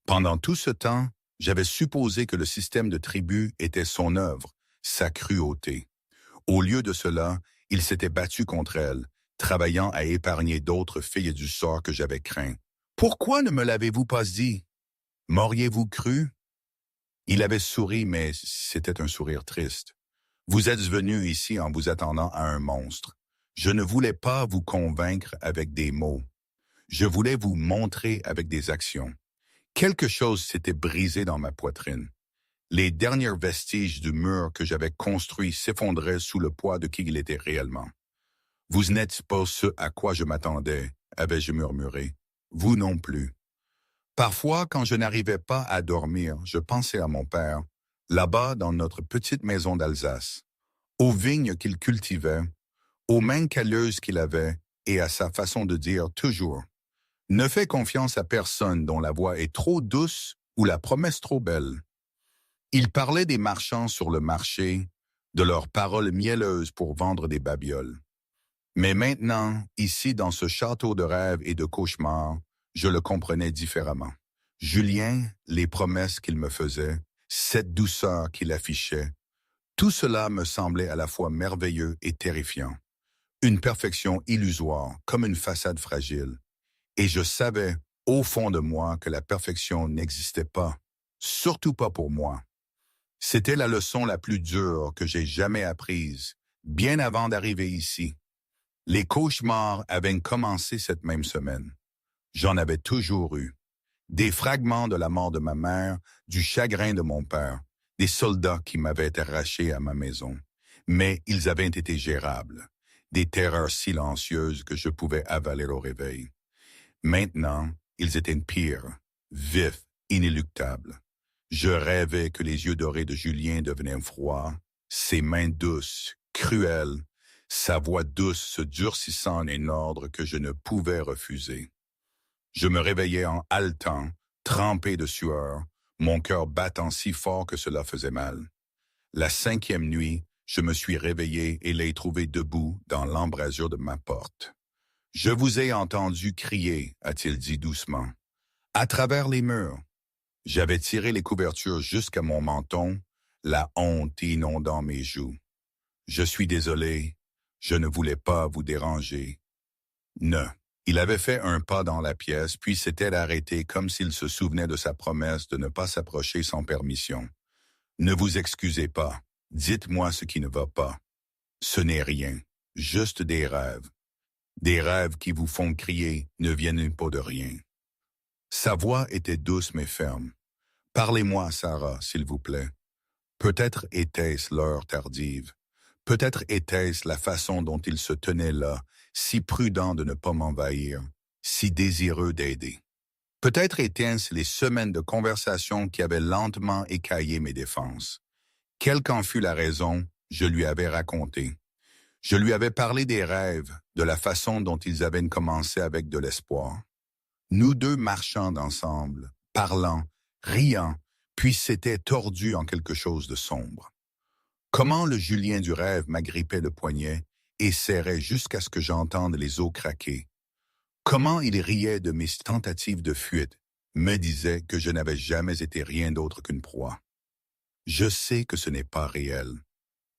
Speaker 1: Pendant tout ce temps, j'avais supposé que le système de tribus était son œuvre, sa cruauté. Au lieu de cela, il s'était battu contre elle, travaillant à épargner d'autres filles du sort que j'avais craint. Pourquoi ne me l'avez-vous pas dit? M'auriez-vous cru? Il avait souri, mais c'était un sourire triste. Vous êtes venu ici en vous attendant à un monstre. Je ne voulais pas vous convaincre avec des mots. Je voulais vous montrer avec des actions. Quelque chose s'était brisé dans ma poitrine. Les derniers vestiges du mur que j'avais construit s'effondraient sous le poids de qui il était réellement. Vous n'êtes pas ce à quoi je m'attendais, avais-je murmuré. Vous non plus. Parfois, quand je n'arrivais pas à dormir, je pensais à mon père, là-bas dans notre petite maison d'Alsace, aux vignes qu'il cultivait, aux mains calleuses qu'il avait et à sa façon de dire toujours « Ne fais confiance à personne dont la voix est trop douce ou la promesse trop belle. » Il parlait des marchands sur le marché, de leurs paroles mielleuses pour vendre des babioles. Mais maintenant, ici dans ce château de rêves et de cauchemars, je le comprenais différemment. Julien, les promesses qu'il me faisait, cette douceur qu'il affichait, tout cela me semblait à la fois merveilleux et terrifiant. Une perfection illusoire, comme une façade fragile. Et je savais, au fond de moi, que la perfection n'existait pas, surtout pas pour moi. C'était la leçon la plus dure que j'ai jamais apprise, bien avant d'arriver ici. Les cauchemars avaient commencé cette même semaine. J'en avais toujours eu. Des fragments de la mort de ma mère, du chagrin de mon père, des soldats qui m'avaient arraché à ma maison. Mais ils avaient été gérables, des terreurs silencieuses que je pouvais avaler au réveil. Maintenant, ils étaient pires, vifs, inéluctables. Je rêvais que les yeux dorés de Julien devenaient froids, ses mains douces, cruelles, sa voix douce se durcissant en un ordre que je ne pouvais refuser. Je me réveillais en haletant, trempé de sueur, mon cœur battant si fort que cela faisait mal. La 5e nuit, je me suis réveillé et l'ai trouvé debout dans l'embrasure de ma porte. « Je vous ai entendu crier, a-t-il dit doucement. À travers les murs. » J'avais tiré les couvertures jusqu'à mon menton, la honte inondant mes joues. « Je suis désolé, je ne voulais pas vous déranger. » Ne. Il avait fait un pas dans la pièce, puis s'était arrêté comme s'il se souvenait de sa promesse de ne pas s'approcher sans permission. « Ne vous excusez pas. Dites-moi ce qui ne va pas. Ce n'est rien, juste des rêves. Des rêves qui vous font crier ne viennent pas de rien. » Sa voix était douce mais ferme. « Parlez-moi, Sarah, s'il vous plaît. Peut-être était-ce l'heure tardive. Peut-être était-ce la façon dont il se tenait là, si prudent de ne pas m'envahir, si désireux d'aider. Peut-être étaient-ce les semaines de conversation qui avaient lentement écaillé mes défenses. Quelle qu'en fût la raison, je lui avais raconté. Je lui avais parlé des rêves, de la façon dont ils avaient commencé avec de l'espoir. Nous deux marchant ensemble, parlant, riant, puis s'étaient tordus en quelque chose de sombre. Comment le Julien du rêve m'agrippait le poignet et serrait jusqu'à ce que j'entende les os craquer. Comment il riait de mes tentatives de fuite, me disait que je n'avais jamais été rien d'autre qu'une proie. Je sais que ce n'est pas réel,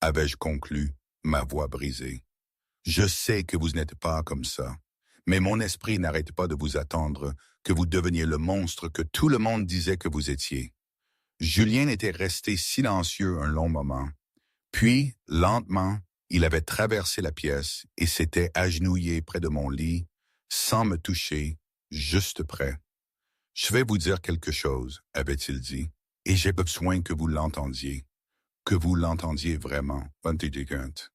Speaker 1: avais-je conclu, ma voix brisée. Je sais que vous n'êtes pas comme ça, mais mon esprit n'arrête pas de vous attendre, que vous deveniez le monstre que tout le monde disait que vous étiez. Julien était resté silencieux un long moment. Puis, lentement, il avait traversé la pièce et s'était agenouillé près de mon lit, sans me toucher, juste près. « Je vais vous dire quelque chose, avait-il dit, et j'ai besoin que vous l'entendiez. Que vous l'entendiez vraiment, intelligente. »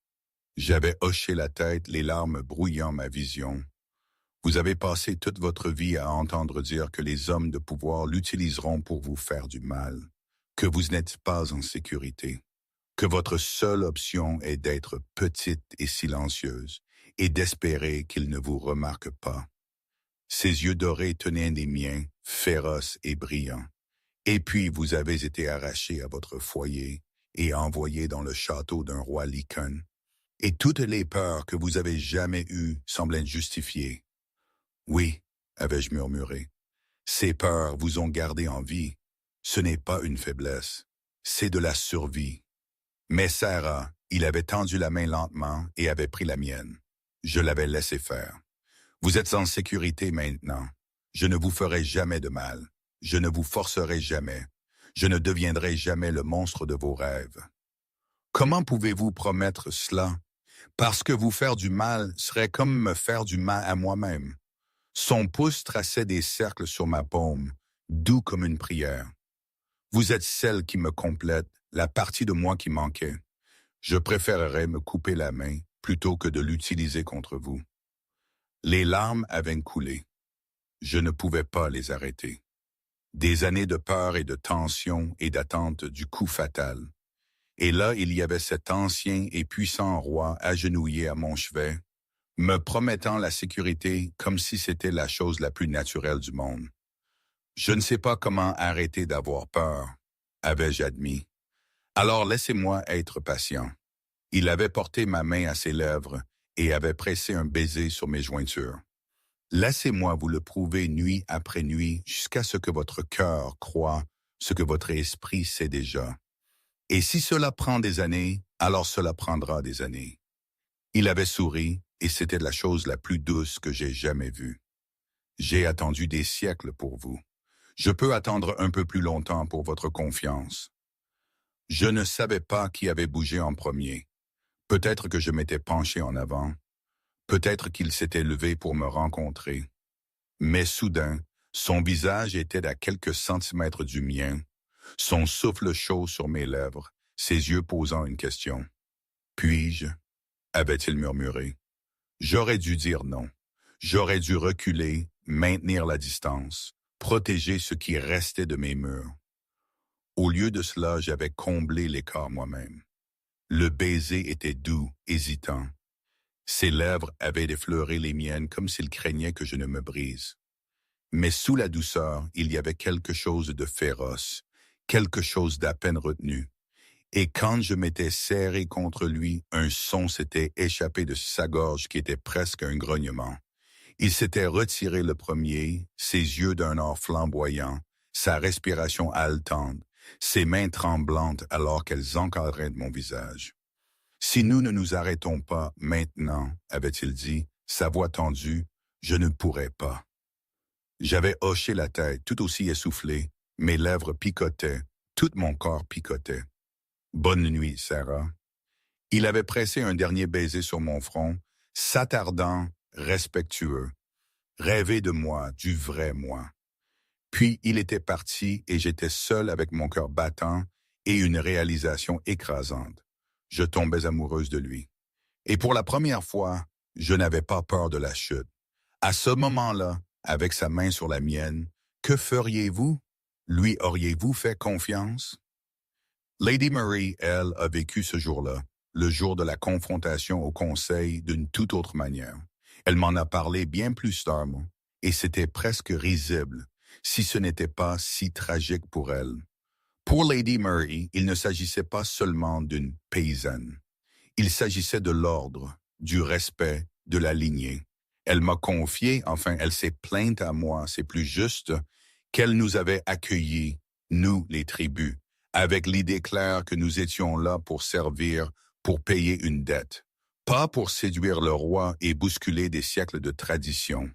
Speaker 1: J'avais hoché la tête, les larmes brouillant ma vision. « Vous avez passé toute votre vie à entendre dire que les hommes de pouvoir l'utiliseront pour vous faire du mal, que vous n'êtes pas en sécurité. Que votre seule option est d'être petite et silencieuse, et d'espérer qu'il ne vous remarque pas. Ses yeux dorés tenaient les miens, féroces et brillants. Et puis vous avez été arraché à votre foyer et envoyé dans le château d'un roi Lycaon. Et toutes les peurs que vous avez jamais eues semblent justifiées. Oui, avais-je murmuré, ces peurs vous ont gardé en vie. Ce n'est pas une faiblesse, c'est de la survie. Mais Sarah, il avait tendu la main lentement et avait pris la mienne. Je l'avais laissé faire. Vous êtes en sécurité maintenant. Je ne vous ferai jamais de mal. Je ne vous forcerai jamais. Je ne deviendrai jamais le monstre de vos rêves. Comment pouvez-vous promettre cela? Parce que vous faire du mal serait comme me faire du mal à moi-même. Son pouce traçait des cercles sur ma paume, doux comme une prière. Vous êtes celle qui me complète, la partie de moi qui manquait. Je préférerais me couper la main plutôt que de l'utiliser contre vous. Les larmes avaient coulé. Je ne pouvais pas les arrêter. Des années de peur et de tension et d'attente du coup fatal. Et là, il y avait cet ancien et puissant roi agenouillé à mon chevet, me promettant la sécurité comme si c'était la chose la plus naturelle du monde. Je ne sais pas comment arrêter d'avoir peur, avais-je admis. Alors laissez-moi être patient. Il avait porté ma main à ses lèvres et avait pressé un baiser sur mes jointures. Laissez-moi vous le prouver nuit après nuit jusqu'à ce que votre cœur croie ce que votre esprit sait déjà. Et si cela prend des années, alors cela prendra des années. Il avait souri et c'était la chose la plus douce que j'ai jamais vue. J'ai attendu des siècles pour vous. Je peux attendre un peu plus longtemps pour votre confiance. Je ne savais pas qui avait bougé en premier. Peut-être que je m'étais penché en avant. Peut-être qu'il s'était levé pour me rencontrer. Mais soudain, son visage était à quelques centimètres du mien, son souffle chaud sur mes lèvres, ses yeux posant une question. Puis-je? Avait-il murmuré. J'aurais dû dire non. J'aurais dû reculer, maintenir la distance, protéger ce qui restait de mes murs. Au lieu de cela, j'avais comblé l'écart moi-même. Le baiser était doux, hésitant. Ses lèvres avaient effleuré les miennes comme s'il craignait que je ne me brise. Mais sous la douceur, il y avait quelque chose de féroce, quelque chose d'à peine retenu. Et quand je m'étais serré contre lui, un son s'était échappé de sa gorge qui était presque un grognement. Il s'était retiré le premier, ses yeux d'un or flamboyant, sa respiration haletante, ses mains tremblantes alors qu'elles encadraient mon visage. « Si nous ne nous arrêtons pas maintenant, avait-il dit, sa voix tendue, je ne pourrais pas. » J'avais hoché la tête, tout aussi essoufflé, mes lèvres picotaient, tout mon corps picotait. « Bonne nuit, Sarah. » Il avait pressé un dernier baiser sur mon front, s'attardant, respectueux. Rêver de moi, du vrai moi. Puis il était parti et j'étais seul avec mon cœur battant et une réalisation écrasante. Je tombais amoureuse de lui. Et pour la première fois, je n'avais pas peur de la chute. À ce moment-là, avec sa main sur la mienne, que feriez-vous? Lui auriez-vous fait confiance? Lady Murray, elle, a vécu ce jour-là, le jour de la confrontation au conseil, d'une toute autre manière. Elle m'en a parlé bien plus tard, et c'était presque risible, si ce n'était pas si tragique pour elle. Pour Lady Murray, il ne s'agissait pas seulement d'une paysanne. Il s'agissait de l'ordre, du respect, de la lignée. Elle m'a confié, enfin elle s'est plainte à moi, c'est plus juste, qu'elle nous avait accueillis, nous les tribus, avec l'idée claire que nous étions là pour servir, pour payer une dette, pas pour séduire le roi et bousculer des siècles de tradition.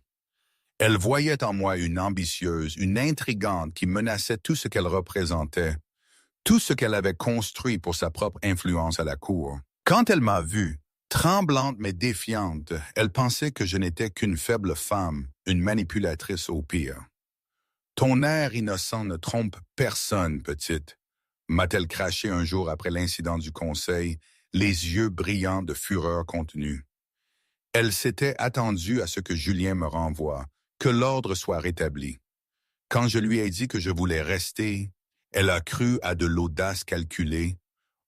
Speaker 1: Elle voyait en moi une ambitieuse, une intrigante qui menaçait tout ce qu'elle représentait, tout ce qu'elle avait construit pour sa propre influence à la cour. Quand elle m'a vu, tremblante mais défiante, elle pensait que je n'étais qu'une faible femme, une manipulatrice au pire. « Ton air innocent ne trompe personne, petite », m'a-t-elle craché un jour après l'incident du conseil, les yeux brillants de fureur contenue. Elle s'était attendue à ce que Julien me renvoie, que l'ordre soit rétabli. Quand je lui ai dit que je voulais rester, elle a cru à de l'audace calculée,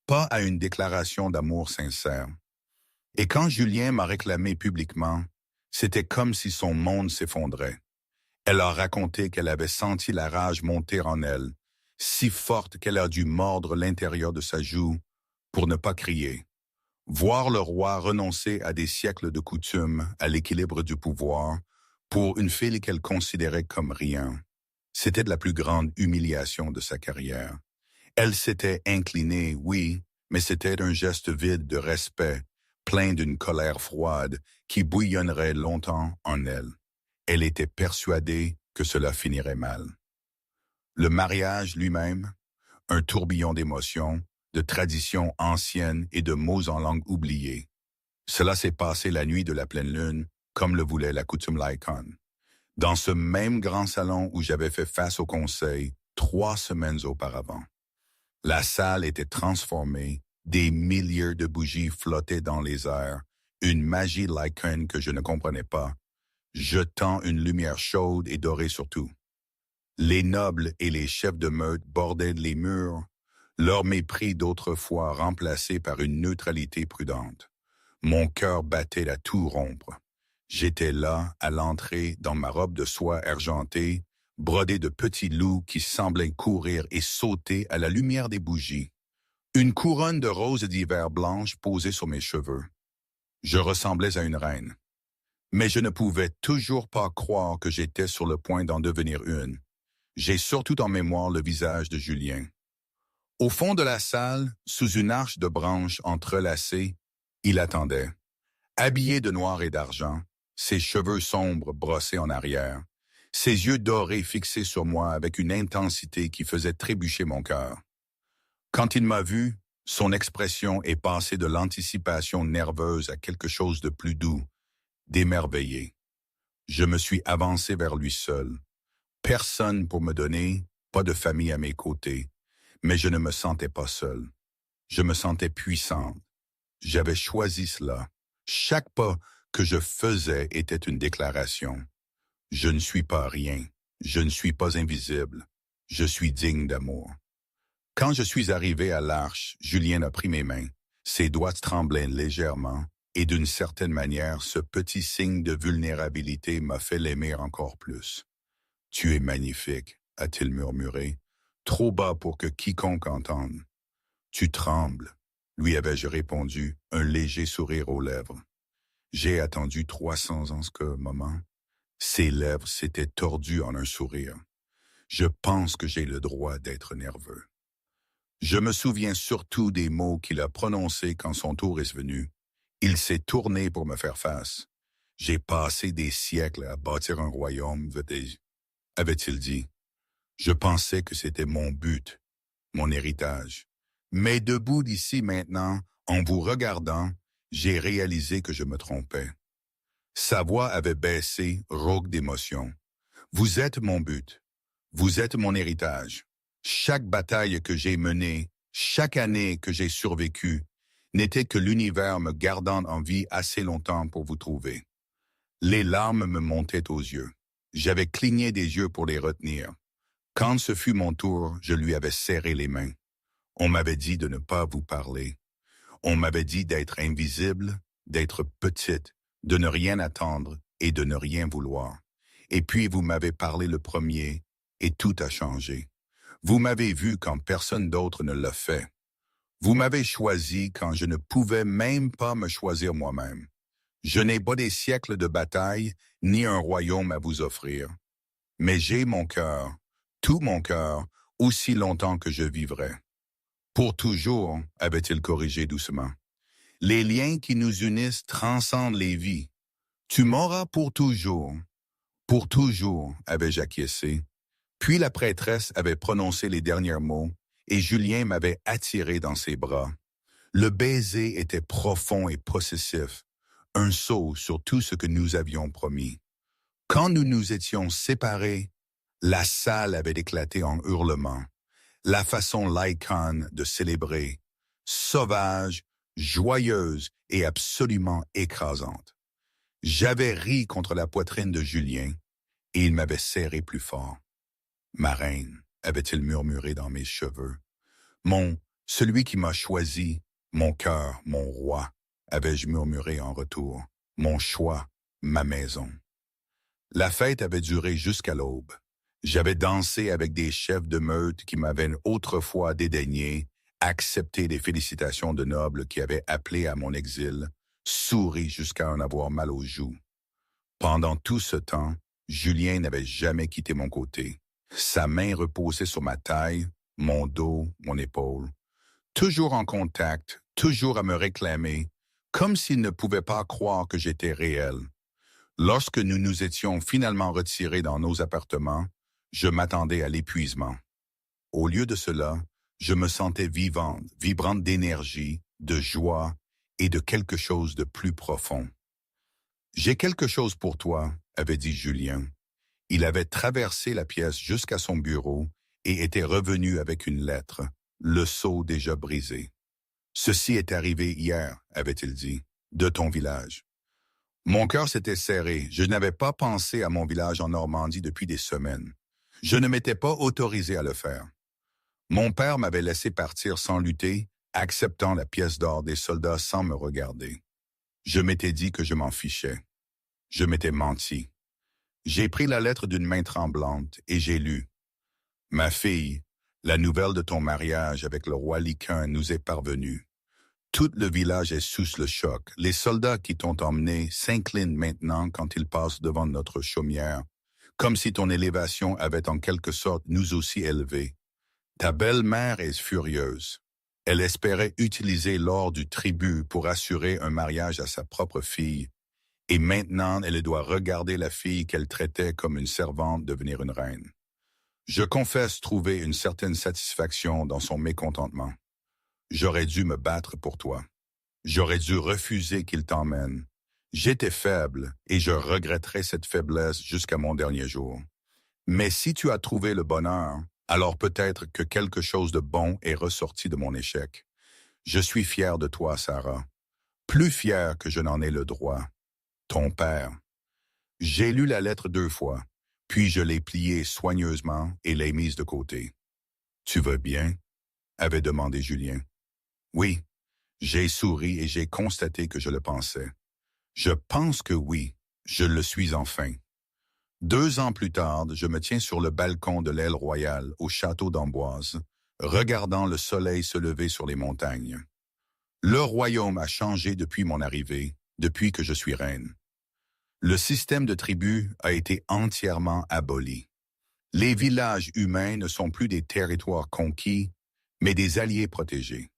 Speaker 1: pas à une déclaration d'amour sincère. Et quand Julien m'a réclamé publiquement, c'était comme si son monde s'effondrait. Elle a raconté qu'elle avait senti la rage monter en elle, si forte qu'elle a dû mordre l'intérieur de sa joue pour ne pas crier. Voir le roi renoncer à des siècles de coutumes, à l'équilibre du pouvoir, pour une fille qu'elle considérait comme rien, c'était de la plus grande humiliation de sa carrière. Elle s'était inclinée, oui, mais c'était un geste vide de respect, plein d'une colère froide qui bouillonnerait longtemps en elle. Elle était persuadée que cela finirait mal. Le mariage lui-même, un tourbillon d'émotions, de traditions anciennes et de mots en langue oubliés. Cela s'est passé la nuit de la pleine lune, comme le voulait la coutume laïcone. Dans ce même grand salon où j'avais fait face au conseil 3 semaines auparavant. La salle était transformée, des milliers de bougies flottaient dans les airs, une magie laïcone que je ne comprenais pas, jetant une lumière chaude et dorée sur tout. Les nobles et les chefs de meute bordaient les murs, leur mépris d'autrefois remplacé par une neutralité prudente. Mon cœur battait à tout rompre. J'étais là, à l'entrée, dans ma robe de soie argentée, brodée de petits loups qui semblaient courir et sauter à la lumière des bougies. Une couronne de roses d'hiver blanches posée sur mes cheveux. Je ressemblais à une reine. Mais je ne pouvais toujours pas croire que j'étais sur le point d'en devenir une. J'ai surtout en mémoire le visage de Julien. Au fond de la salle, sous une arche de branches entrelacées, il attendait. Habillé de noir et d'argent, ses cheveux sombres brossés en arrière, ses yeux dorés fixés sur moi avec une intensité qui faisait trébucher mon cœur. Quand il m'a vu, son expression est passée de l'anticipation nerveuse à quelque chose de plus doux, d'émerveillé. Je me suis avancé vers lui seul. Personne pour me donner, pas de famille à mes côtés, mais je ne me sentais pas seul. Je me sentais puissante. J'avais choisi cela. Chaque pas que je faisais était une déclaration. Je ne suis pas rien. Je ne suis pas invisible. Je suis digne d'amour. Quand je suis arrivé à l'arche, Julien a pris mes mains. Ses doigts tremblaient légèrement, et d'une certaine manière, ce petit signe de vulnérabilité m'a fait l'aimer encore plus. « Tu es magnifique », a-t-il murmuré, trop bas pour que quiconque entende. « Tu trembles », lui avais-je répondu, un léger sourire aux lèvres. J'ai attendu 300 ans ce moment. Ses lèvres s'étaient tordues en un sourire. Je pense que j'ai le droit d'être nerveux. Je me souviens surtout des mots qu'il a prononcés quand son tour est venu. Il s'est tourné pour me faire face. J'ai passé des siècles à bâtir un royaume, avait-il dit. Je pensais que c'était mon but, mon héritage. Mais debout d'ici maintenant, en vous regardant, j'ai réalisé que je me trompais. Sa voix avait baissé, rauque d'émotion. Vous êtes mon but. Vous êtes mon héritage. Chaque bataille que j'ai menée, chaque année que j'ai survécu, n'était que l'univers me gardant en vie assez longtemps pour vous trouver. Les larmes me montaient aux yeux. J'avais cligné des yeux pour les retenir. Quand ce fut mon tour, je lui avais serré les mains. On m'avait dit de ne pas vous parler. On m'avait dit d'être invisible, d'être petite, de ne rien attendre et de ne rien vouloir. Et puis vous m'avez parlé le premier, et tout a changé. Vous m'avez vu quand personne d'autre ne l'a fait. Vous m'avez choisi quand je ne pouvais même pas me choisir moi-même. Je n'ai pas des siècles de bataille, ni un royaume à vous offrir. Mais j'ai mon cœur, tout mon cœur, aussi longtemps que je vivrai. Pour toujours, avait-il corrigé doucement. Les liens qui nous unissent transcendent les vies. Tu m'auras pour toujours, avais-je acquiescé. Puis la prêtresse avait prononcé les derniers mots, et Julien m'avait attiré dans ses bras. Le baiser était profond et possessif, un sceau sur tout ce que nous avions promis. Quand nous nous étions séparés, la salle avait éclaté en hurlements. La façon laïcane de célébrer, sauvage, joyeuse et absolument écrasante. J'avais ri contre la poitrine de Julien, et il m'avait serré plus fort. Ma reine, avait-il murmuré dans mes cheveux. Celui qui m'a choisi, mon cœur, mon roi, avais-je murmuré en retour. Mon choix, ma maison. La fête avait duré jusqu'à l'aube. J'avais dansé avec des chefs de meute qui m'avaient autrefois dédaigné, accepté des félicitations de nobles qui avaient appelé à mon exil, souri jusqu'à en avoir mal aux joues. Pendant tout ce temps, Julien n'avait jamais quitté mon côté. Sa main reposait sur ma taille, mon dos, mon épaule. Toujours en contact, toujours à me réclamer, comme s'il ne pouvait pas croire que j'étais réel. Lorsque nous nous étions finalement retirés dans nos appartements, je m'attendais à l'épuisement. Au lieu de cela, je me sentais vivante, vibrante d'énergie, de joie et de quelque chose de plus profond. J'ai quelque chose pour toi, avait dit Julien. Il avait traversé la pièce jusqu'à son bureau et était revenu avec une lettre, le sceau déjà brisé. Ceci est arrivé hier, avait-il dit, de ton village. Mon cœur s'était serré. Je n'avais pas pensé à mon village en Normandie depuis des semaines. Je ne m'étais pas autorisé à le faire. Mon père m'avait laissé partir sans lutter, acceptant la pièce d'or des soldats sans me regarder. Je m'étais dit que je m'en fichais. Je m'étais menti. J'ai pris la lettre d'une main tremblante et j'ai lu. « Ma fille, la nouvelle de ton mariage avec le roi Licain nous est parvenue. Tout le village est sous le choc. Les soldats qui t'ont emmené s'inclinent maintenant quand ils passent devant notre chaumière, comme si ton élévation avait en quelque sorte nous aussi élevés. Ta belle-mère est furieuse. Elle espérait utiliser l'or du tribut pour assurer un mariage à sa propre fille, et maintenant elle doit regarder la fille qu'elle traitait comme une servante devenir une reine. Je confesse trouver une certaine satisfaction dans son mécontentement. J'aurais dû me battre pour toi. J'aurais dû refuser qu'il t'emmène. J'étais faible et je regretterai cette faiblesse jusqu'à mon dernier jour. Mais si tu as trouvé le bonheur, alors peut-être que quelque chose de bon est ressorti de mon échec. Je suis fier de toi, Sarah. Plus fier que je n'en ai le droit. Ton père. J'ai lu la lettre 2 fois, puis je l'ai pliée soigneusement et l'ai mise de côté. Tu vas bien? Avait demandé Julien. Oui, j'ai souri et j'ai constaté que je le pensais. Je pense que oui, je le suis enfin. 2 ans plus tard, je me tiens sur le balcon de l'aile royale au château d'Amboise, regardant le soleil se lever sur les montagnes. Le royaume a changé depuis mon arrivée, depuis que je suis reine. Le système de tribus a été entièrement aboli. Les villages humains ne sont plus des territoires conquis, mais des alliés protégés.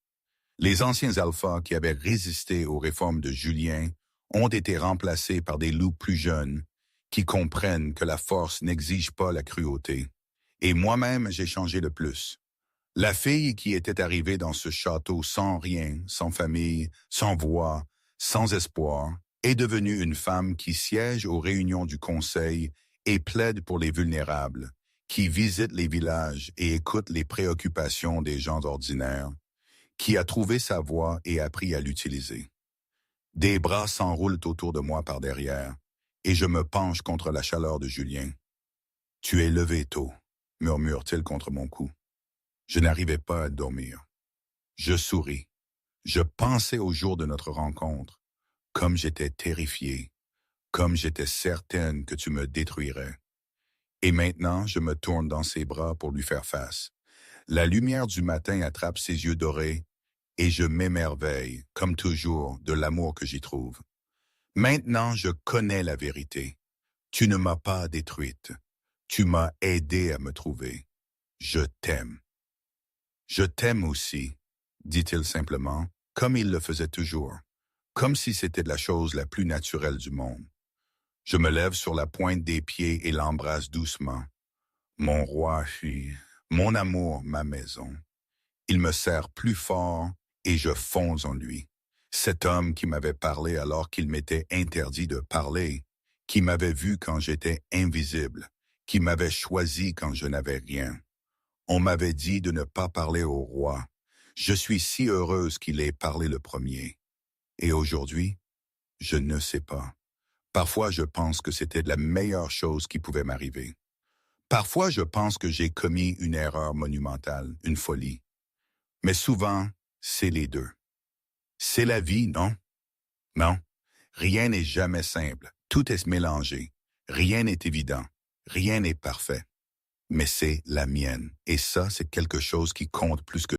Speaker 1: Les anciens alphas qui avaient résisté aux réformes de Julien ont été remplacés par des loups plus jeunes qui comprennent que la force n'exige pas la cruauté. Et moi-même, j'ai changé de plus. La fille qui était arrivée dans ce château sans rien, sans famille, sans voix, sans espoir, est devenue une femme qui siège aux réunions du conseil et plaide pour les vulnérables, qui visite les villages et écoute les préoccupations des gens ordinaires, qui a trouvé sa voix et appris à l'utiliser. Des bras s'enroulent autour de moi par derrière, et je me penche contre la chaleur de Julien. « Tu es levé tôt », murmure-t-il contre mon cou. Je n'arrivais pas à dormir. Je souris. Je pensais au jour de notre rencontre, comme j'étais terrifié, comme j'étais certaine que tu me détruirais. Et maintenant, je me tourne dans ses bras pour lui faire face. La lumière du matin attrape ses yeux dorés et je m'émerveille, comme toujours, de l'amour que j'y trouve. Maintenant, je connais la vérité. Tu ne m'as pas détruite. Tu m'as aidé à me trouver. Je t'aime. Je t'aime aussi, dit-il simplement, comme il le faisait toujours, comme si c'était la chose la plus naturelle du monde. Je me lève sur la pointe des pieds et l'embrasse doucement. Mon roi fuit, mon amour, ma maison. Il me serre plus fort et je fonds en lui. Cet homme qui m'avait parlé alors qu'il m'était interdit de parler, qui m'avait vu quand j'étais invisible, qui m'avait choisi quand je n'avais rien. On m'avait dit de ne pas parler au roi. Je suis si heureuse qu'il ait parlé le premier. Et aujourd'hui, je ne sais pas. Parfois, je pense que c'était la meilleure chose qui pouvait m'arriver. Parfois, je pense que j'ai commis une erreur monumentale, une folie. Mais souvent, c'est les deux. C'est la vie, non? Non, rien n'est jamais simple, tout est mélangé, rien n'est évident, rien n'est parfait. Mais c'est la mienne, et ça, c'est quelque chose qui compte plus que